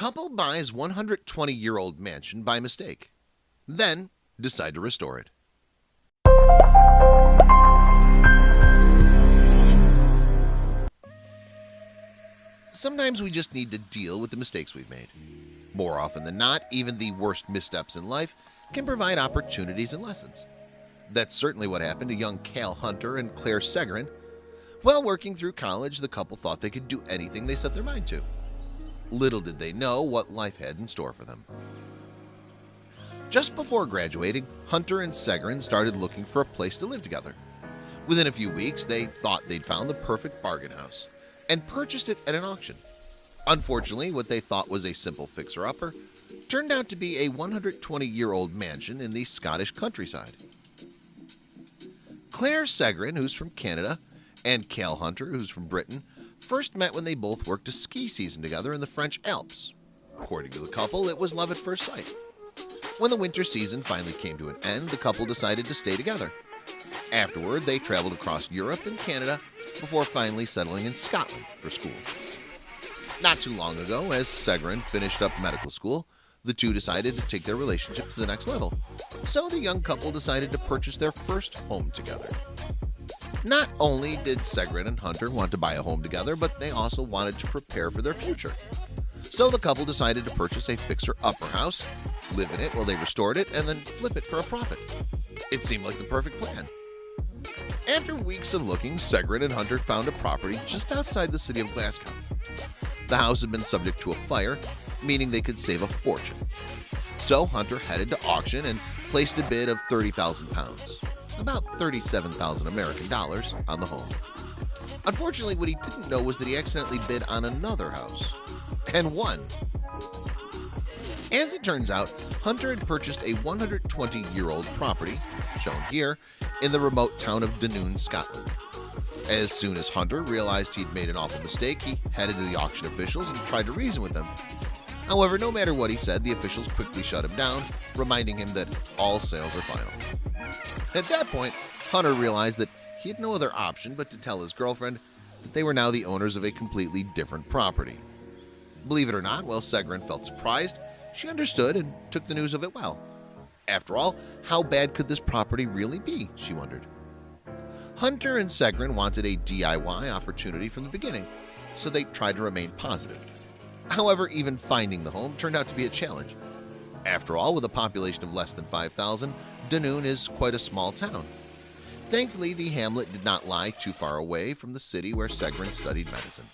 Couple buys 120-year-old mansion by mistake, then decide to restore it. Sometimes we just need to deal with the mistakes we've made. More often than not, even the worst missteps in life can provide opportunities and lessons. That's certainly what happened to young Cal Hunter and Claire Seguin. While working through college, the couple thought they could do anything they set their mind to. Little did they know what life had in store for them. Just before graduating, Hunter and Seguin started looking for a place to live together. Within a few weeks, they thought they'd found the perfect bargain house and purchased it at an auction. Unfortunately, what they thought was a simple fixer-upper turned out to be a 120-year-old mansion in the Scottish countryside. Claire Seguin, who's from Canada, and Cal Hunter, who's from Britain, first met when they both worked a ski season together in the French Alps. According to the couple, it was love at first sight. When the winter season finally came to an end, the couple decided to stay together. Afterward, they traveled across Europe and Canada before finally settling in Scotland for school. Not too long ago, as Seguin finished up medical school, the two decided to take their relationship to the next level. So the young couple decided to purchase their first home together. Not only did Seguin and Hunter want to buy a home together, but they also wanted to prepare for their future. So the couple decided to purchase a fixer-upper house, live in it while they restored it, and then flip it for a profit. It seemed like the perfect plan. After weeks of looking, Seguin and Hunter found a property just outside the city of Glasgow. The house had been subject to a fire, meaning they could save a fortune. So Hunter headed to auction and placed a bid of £30,000, about 37,000 American dollars, on the home. Unfortunately, what he didn't know was that he accidentally bid on another house and won. As it turns out, Hunter had purchased a 120-year-old property, shown here, in the remote town of Dunoon, Scotland. As soon as Hunter realized he'd made an awful mistake, he headed to the auction officials and tried to reason with them. However, no matter what he said, the officials quickly shut him down, reminding him that all sales are final. At that point, Hunter realized that he had no other option but to tell his girlfriend that they were now the owners of a completely different property. Believe it or not, while Seguin felt surprised, she understood and took the news of it well. After all, how bad could this property really be, she wondered. Hunter and Seguin wanted a DIY opportunity from the beginning, so they tried to remain positive. However, even finding the home turned out to be a challenge. After all, with a population of less than 5,000, Dunoon is quite a small town. Thankfully, the hamlet did not lie too far away from the city where Seguin studied medicine.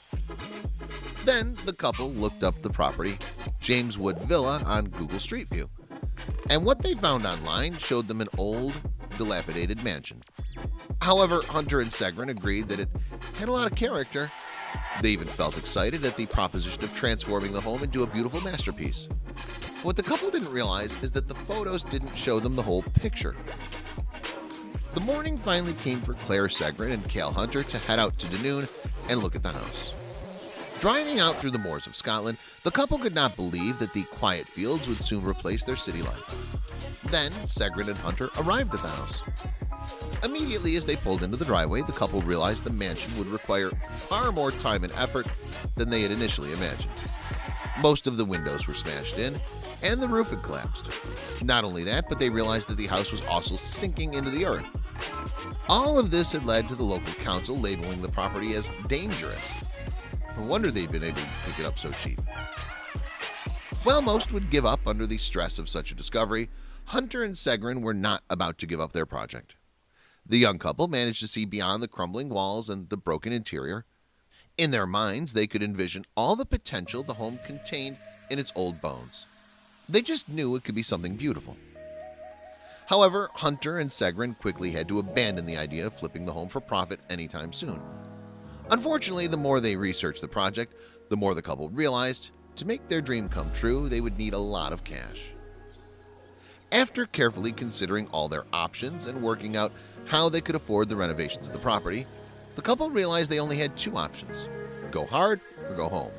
Then the couple looked up the property, James Wood Villa, on Google Street View. And what they found online showed them an old, dilapidated mansion. However, Hunter and Seguin agreed that it had a lot of character. They even felt excited at the proposition of transforming the home into a beautiful masterpiece. What the couple didn't realize is that the photos didn't show them the whole picture. The morning finally came for Claire Seguin and Cal Hunter to head out to Dunoon and look at the house. Driving out through the moors of Scotland, the couple could not believe that the quiet fields would soon replace their city life. Then Seguin and Hunter arrived at the house. Immediately as they pulled into the driveway, the couple realized the mansion would require far more time and effort than they had initially imagined. Most of the windows were smashed in, and the roof had collapsed. Not only that, but they realized that the house was also sinking into the earth. All of this had led to the local council labeling the property as dangerous. No wonder they'd been able to pick it up so cheap. While most would give up under the stress of such a discovery, Hunter and Seguin were not about to give up their project. The young couple managed to see beyond the crumbling walls and the broken interior. In their minds, they could envision all the potential the home contained in its old bones. They just knew it could be something beautiful. However, Hunter and Seguin quickly had to abandon the idea of flipping the home for profit anytime soon. Unfortunately, the more they researched the project, the more the couple realized to make their dream come true, they would need a lot of cash. After carefully considering all their options and working out how they could afford the renovations of the property, the couple realized they only had two options: go hard or go home.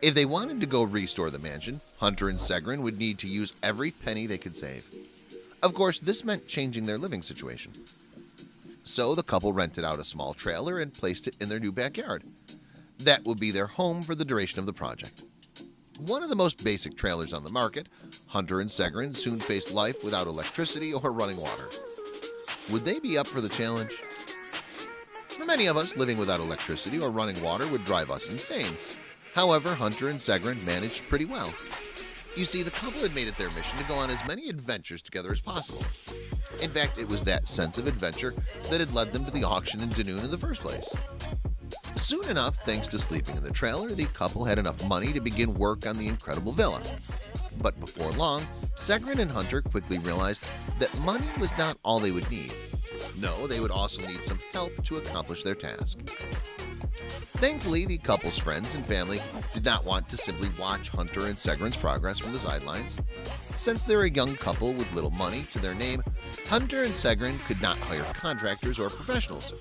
If they wanted to go restore the mansion, Hunter and Seguin would need to use every penny they could save. Of course, this meant changing their living situation. So the couple rented out a small trailer and placed it in their new backyard. That would be their home for the duration of the project. One of the most basic trailers on the market, Hunter and Segrin soon faced life without electricity or running water. Would they be up for the challenge? For many of us, living without electricity or running water would drive us insane. However, Hunter and Segrin managed pretty well. You see, the couple had made it their mission to go on as many adventures together as possible. In fact, it was that sense of adventure that had led them to the auction in Dunoon in the first place. Soon enough, thanks to sleeping in the trailer, the couple had enough money to begin work on the incredible villa. But before long, Segrin and Hunter quickly realized that money was not all they would need. No, they would also need some help to accomplish their task. Thankfully, the couple's friends and family did not want to simply watch Hunter and Segrin's progress from the sidelines. Since they're a young couple with little money to their name, Hunter and Segrin could not hire contractors or professionals.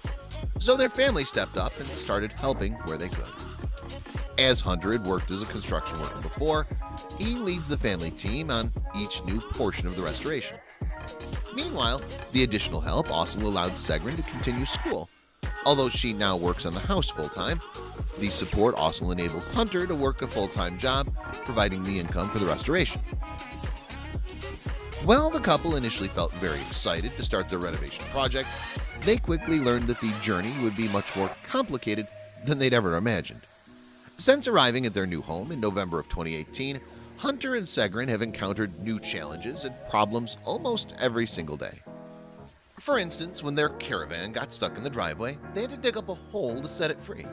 So their family stepped up and started helping where they could. As Hunter had worked as a construction worker before, he leads the family team on each new portion of the restoration. Meanwhile, the additional help also allowed Segrin to continue school. Although she now works on the house full-time, the support also enabled Hunter to work a full-time job, providing the income for the restoration. While the couple initially felt very excited to start their renovation project, they quickly learned that the journey would be much more complicated than they'd ever imagined. Since arriving at their new home in November of 2018, Hunter and Segrin have encountered new challenges and problems almost every single day. For instance, when their caravan got stuck in the driveway, they had to dig up a hole to set it free.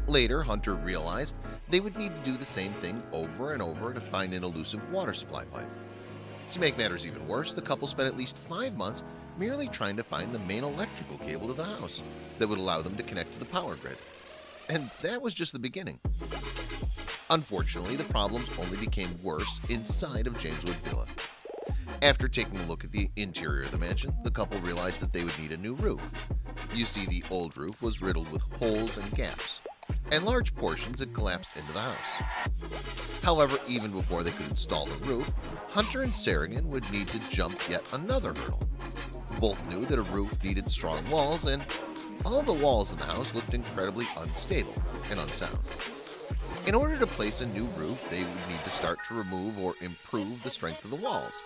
Later, Hunter realized they would need to do the same thing over and over to find an elusive water supply pipe. To make matters even worse, the couple spent at least 5 months merely trying to find the main electrical cable to the house that would allow them to connect to the power grid. And that was just the beginning. Unfortunately, the problems only became worse inside of Jameswood Villa. After taking a look at the interior of the mansion, the couple realized that they would need a new roof. You see, the old roof was riddled with holes and gaps, and large portions had collapsed into the house. However, even before they could install the roof, Hunter and Segrin would need to jump yet another hurdle. Both knew that a roof needed strong walls, and all the walls in the house looked incredibly unstable and unsound. In order to place a new roof, they would need to start to remove or improve the strength of the walls.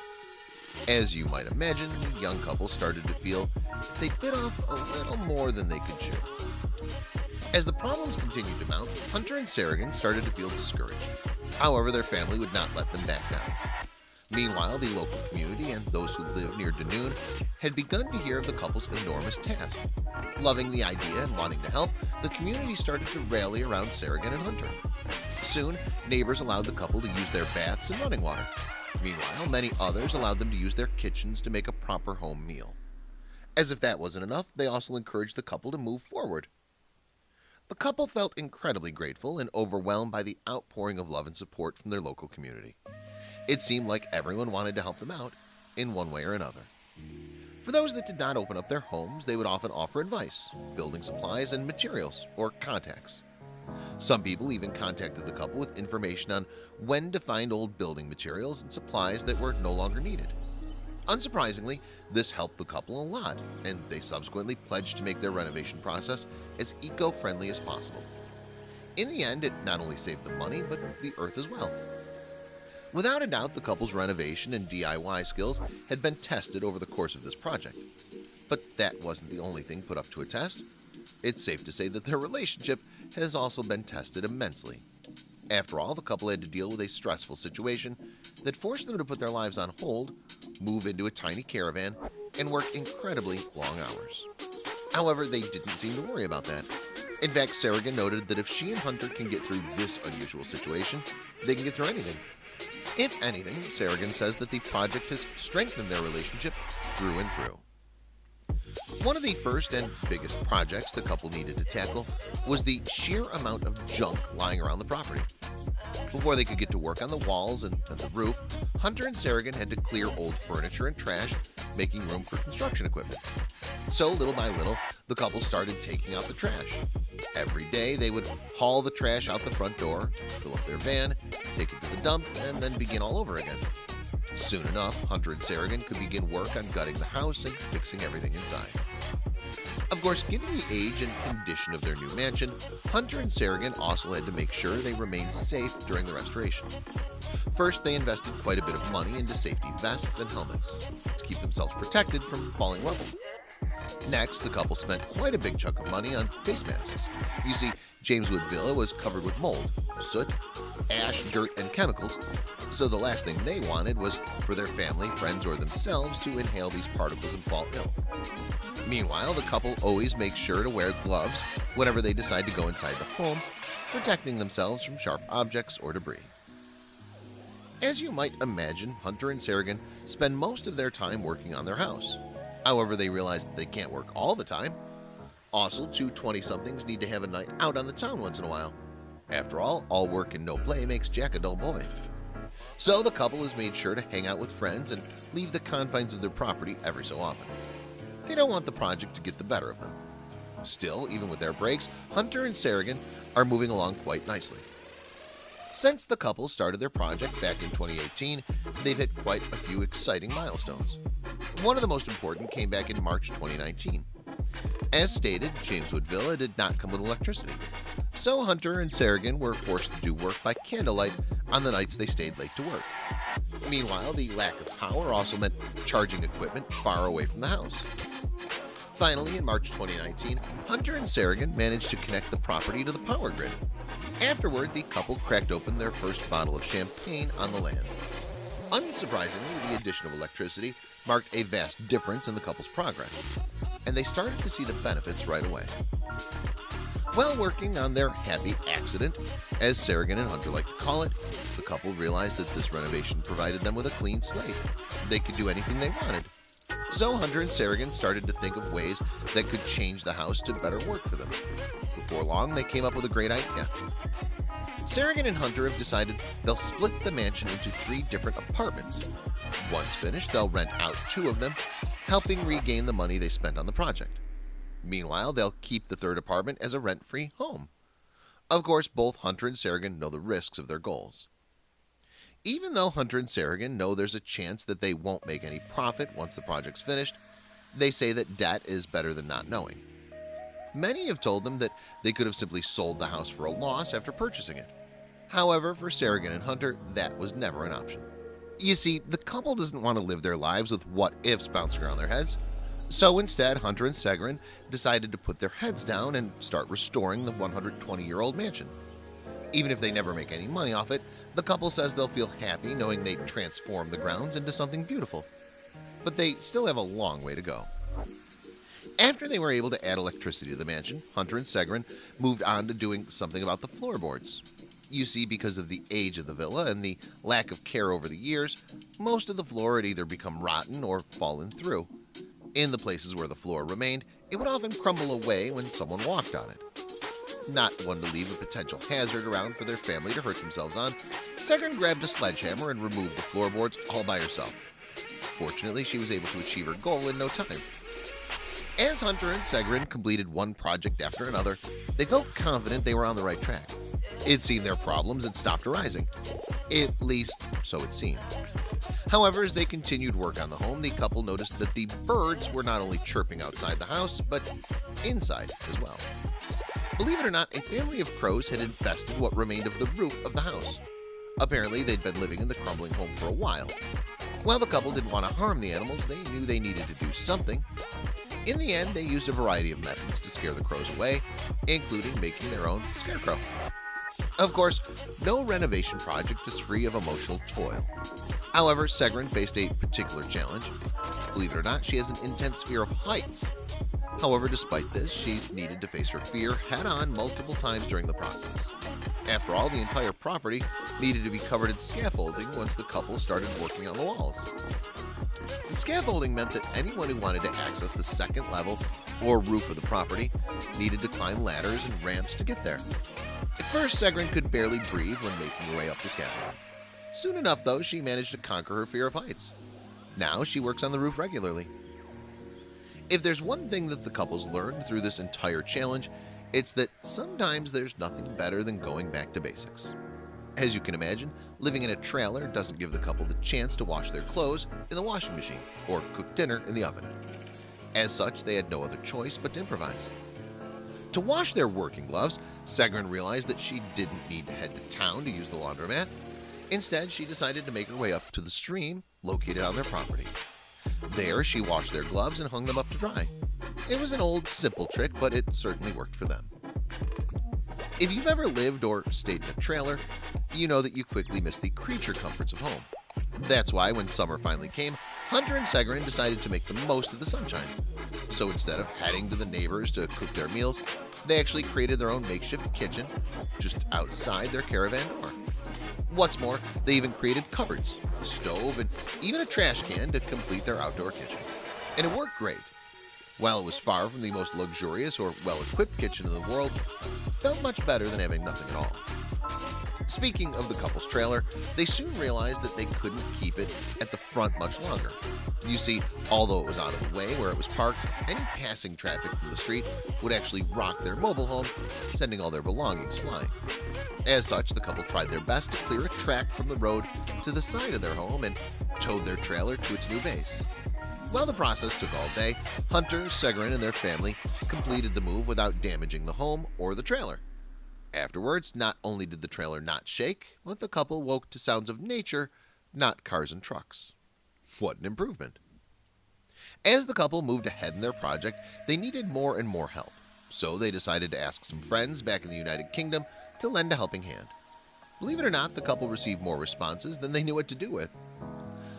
As you might imagine, the young couple started to feel they bit off a little more than they could chew. As the problems continued to mount, Hunter and Segrin started to feel discouraged. However, their family would not let them back down. Meanwhile, the local community and those who lived near Dunoon had begun to hear of the couple's enormous task. Loving the idea and wanting to help, the community started to rally around Segrin and Hunter. Soon, neighbors allowed the couple to use their baths and running water. Meanwhile, many others allowed them to use their kitchens to make a proper home meal. As if that wasn't enough, they also encouraged the couple to move forward. The couple felt incredibly grateful and overwhelmed by the outpouring of love and support from their local community. It seemed like everyone wanted to help them out in one way or another. For those that did not open up their homes, they would often offer advice, building supplies, and materials or contacts. Some people even contacted the couple with information on when to find old building materials and supplies that were no longer needed. Unsurprisingly, this helped the couple a lot, and they subsequently pledged to make their renovation process as eco-friendly as possible. In the end, it not only saved them money, but the earth as well. Without a doubt, the couple's renovation and DIY skills had been tested over the course of this project. But that wasn't the only thing put up to a test. It's safe to say that their relationship has also been tested immensely. After all, the couple had to deal with a stressful situation that forced them to put their lives on hold, move into a tiny caravan, and work incredibly long hours. However, they didn't seem to worry about that. In fact, Segrin noted that if she and Hunter can get through this unusual situation, they can get through anything. If anything, Segrin says that the project has strengthened their relationship through and through. One of the first and biggest projects the couple needed to tackle was the sheer amount of junk lying around the property. Before they could get to work on the walls and the roof, Hunter and Segrin had to clear old furniture and trash, making room for construction equipment. So, little by little, the couple started taking out the trash. Every day, they would haul the trash out the front door, fill up their van, take it to the dump, and then begin all over again. Soon enough, Hunter and Segrin could begin work on gutting the house and fixing everything inside. Of Of course, given the age and condition of their new mansion, Hunter and Sargon also had to make sure they remained safe during the restoration. First, they invested quite a bit of money into safety vests and helmets to keep themselves protected from falling rubble. Next, the couple spent quite a big chunk of money on face masks. You see, Jameswood Villa was covered with mold, soot, ash, dirt, and chemicals, so the last thing they wanted was for their family, friends, or themselves to inhale these particles and fall ill. Meanwhile, the couple always makes sure to wear gloves whenever they decide to go inside the home, protecting themselves from sharp objects or debris. As you might imagine, Hunter and Sargon spend most of their time working on their house. However, they realize that they can't work all the time. Also, two 20-somethings need to have a night out on the town once in a while. After all work and no play makes Jack a dull boy. So the couple has made sure to hang out with friends and leave the confines of their property every so often. They don't want the project to get the better of them. Still, even with their breaks, Hunter and Sargon are moving along quite nicely. Since the couple started their project back in 2018, they've hit quite a few exciting milestones. One of the most important came back in March 2019. As stated, Jameswood Villa did not come with electricity, so Hunter and Sargon were forced to do work by candlelight on the nights they stayed late to work. Meanwhile, the lack of power also meant charging equipment far away from the house. Finally, in March 2019, Hunter and Sargon managed to connect the property to the power grid. Afterward, the couple cracked open their first bottle of champagne on the land. Unsurprisingly, the addition of electricity marked a vast difference in the couple's progress, and they started to see the benefits right away. While working on their happy accident, as Sargon and Hunter like to call it, the couple realized that this renovation provided them with a clean slate. They could do anything they wanted. So Hunter and Sargon started to think of ways that could change the house to better work for them. Before long, they came up with a great idea. Sargon and Hunter have decided they'll split the mansion into 3 different apartments. Once finished, they'll rent out 2 of them, helping regain the money they spent on the project. Meanwhile, they'll keep the 3rd apartment as a rent-free home. Of course, both Hunter and Sargon know the risks of their goals. Even though Hunter and Sargon know there's a chance that they won't make any profit once the project's finished, they say that debt is better than not knowing. Many have told them that they could have simply sold the house for a loss after purchasing it. However, for Sargon and Hunter, that was never an option. You see, the couple doesn't want to live their lives with what-ifs bouncing around their heads. So instead, Hunter and Sargon decided to put their heads down and start restoring the 120-year-old mansion. Even if they never make any money off it, the couple says they'll feel happy knowing they transformed the grounds into something beautiful. But they still have a long way to go. After they were able to add electricity to the mansion, Hunter and Sargon moved on to doing something about the floorboards. You see, because of the age of the villa and the lack of care over the years, most of the floor had either become rotten or fallen through. In the places where the floor remained, it would often crumble away when someone walked on it. Not one to leave a potential hazard around for their family to hurt themselves on, Sargon grabbed a sledgehammer and removed the floorboards all by herself. Fortunately, she was able to achieve her goal in no time. As Hunter and Sargon completed one project after another, they felt confident they were on the right track. It seemed their problems had stopped arising. At least, so it seemed. However, as they continued work on the home, the couple noticed that the birds were not only chirping outside the house, but inside as well. Believe it or not, a family of crows had infested what remained of the roof of the house. Apparently, they'd been living in the crumbling home for a while. While the couple didn't want to harm the animals, they knew they needed to do something. In the end, they used a variety of methods to scare the crows away, including making their own scarecrow. Of course, no renovation project is free of emotional toil. However, Sargon faced a particular challenge. Believe it or not, she has an intense fear of heights. However, despite this, she's needed to face her fear head-on multiple times during the process. After all, the entire property needed to be covered in scaffolding once the couple started working on the walls. The scaffolding meant that anyone who wanted to access the second level or roof of the property needed to climb ladders and ramps to get there. At first, Sargon could barely breathe when making her way up the scaffold. Soon enough, though, she managed to conquer her fear of heights. Now she works on the roof regularly. If there's one thing that the couples learned through this entire challenge, it's that sometimes there's nothing better than going back to basics. As you can imagine, living in a trailer doesn't give the couple the chance to wash their clothes in the washing machine or cook dinner in the oven. As such, they had no other choice but to improvise. To wash their working gloves, Segrun realized that she didn't need to head to town to use the laundromat. Instead, she decided to make her way up to the stream located on their property. There, she washed their gloves and hung them up to dry. It was an old, simple trick, but it certainly worked for them. If you've ever lived or stayed in a trailer, you know that you quickly miss the creature comforts of home. That's why when summer finally came, Hunter and Segrun decided to make the most of the sunshine. So instead of heading to the neighbors to cook their meals, they actually created their own makeshift kitchen just outside their caravan door. What's more, they even created cupboards, a stove, and even a trash can to complete their outdoor kitchen. And it worked great. While it was far from the most luxurious or well-equipped kitchen in the world, it felt much better than having nothing at all. Speaking of the couple's trailer, they soon realized that they couldn't keep it at the front much longer. You see, although it was out of the way where it was parked, any passing traffic from the street would actually rock their mobile home, sending all their belongings flying. As such, the couple tried their best to clear a track from the road to the side of their home and towed their trailer to its new base. While the process took all day, Hunter, Segrun, and their family completed the move without damaging the home or the trailer. Afterwards, not only did the trailer not shake, but the couple woke to sounds of nature, not cars and trucks. What an improvement. As the couple moved ahead in their project, they needed more and more help. So they decided to ask some friends back in the United Kingdom to lend a helping hand. Believe it or not, the couple received more responses than they knew what to do with.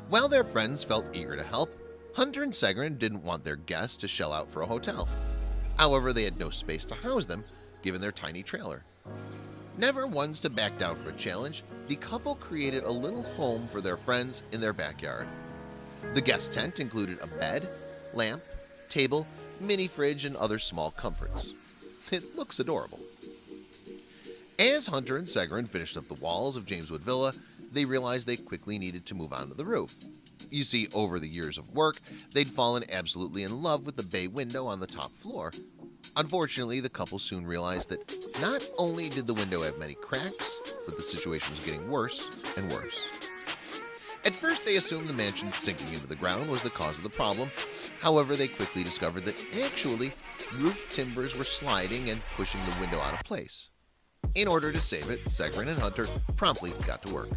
While their friends felt eager to help, Hunter and Segrun didn't want their guests to shell out for a hotel. However, they had no space to house them, given their tiny trailer. Never ones to back down from a challenge, the couple created a little home for their friends in their backyard. The guest tent included a bed, lamp, table, mini fridge, and other small comforts. It looks adorable. As Hunter and Segrun finished up the walls of Jameswood Villa, they realized they quickly needed to move on to the roof. You see, over the years of work, they'd fallen absolutely in love with the bay window on the top floor. Unfortunately, the couple soon realized that not only did the window have many cracks, but the situation was getting worse and worse. At first, they assumed the mansion sinking into the ground was the cause of the problem. However, they quickly discovered that actually, roof timbers were sliding and pushing the window out of place. In order to save it, Segrun and Hunter promptly got to work.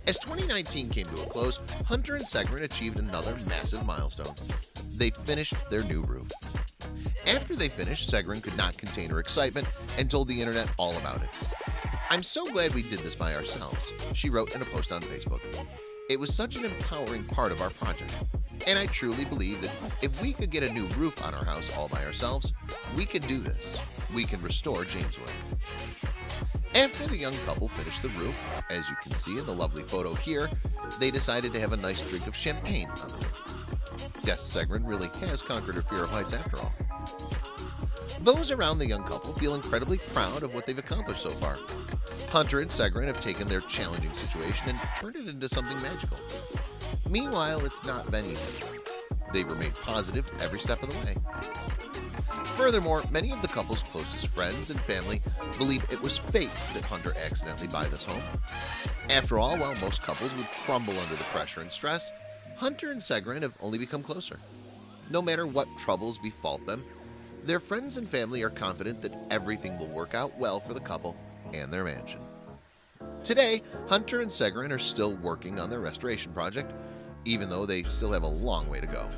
As 2019 came to a close, Hunter and Segrun achieved another massive milestone. They finished their new roof. After they finished, Segrun could not contain her excitement and told the internet all about it. "I'm so glad we did this by ourselves," she wrote in a post on Facebook. "It was such an empowering part of our project. And I truly believe that if we could get a new roof on our house all by ourselves, we can do this. We can restore Jameswood." After the young couple finished the roof, as you can see in the lovely photo here, they decided to have a nice drink of champagne on the roof. Yes, Segrun really has conquered her fear of heights after all. Those around the young couple feel incredibly proud of what they've accomplished so far. Hunter and Segrun have taken their challenging situation and turned it into something magical. Meanwhile, it's not been easy for them. They've remained positive every step of the way. Furthermore, many of the couple's closest friends and family believe it was fate that Hunter accidentally bought this home. After all, while most couples would crumble under the pressure and stress, Hunter and Segrun have only become closer. No matter what troubles befall them, their friends and family are confident that everything will work out well for the couple and their mansion. Today, Hunter and Segrun are still working on their restoration project, even though they still have a long way to go.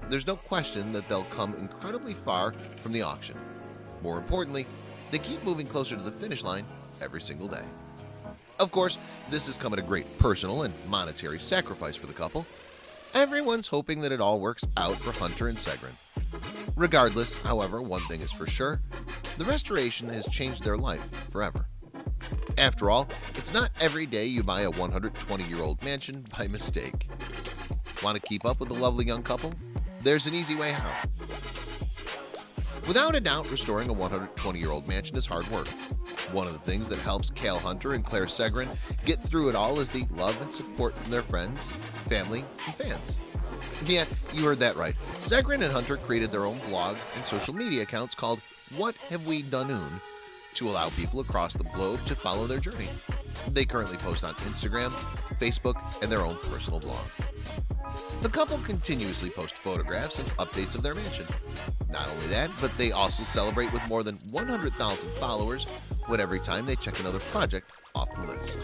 There's no question that they'll come incredibly far from the auction. More importantly, they keep moving closer to the finish line every single day. Of course, this has come at a great personal and monetary sacrifice for the couple. Everyone's hoping that it all works out for Hunter and Segrun. Regardless, however, one thing is for sure, the restoration has changed their life forever. After all, it's not every day you buy a 120-year-old mansion by mistake. Want to keep up with the lovely young couple? There's an easy way how. Without a doubt, restoring a 120-year-old mansion is hard work. One of the things that helps Cale Hunter and Claire Segrun get through it all is the love and support from their friends, family, and fans. Yeah, you heard that right. Segrun and Hunter created their own blog and social media accounts called What Have We Done to allow people across the globe to follow their journey. They currently post on Instagram, Facebook, and their own personal blog. The couple continuously post photographs and updates of their mansion. Not only that, but they also celebrate with more than 100,000 followers with every time they check another project off the list.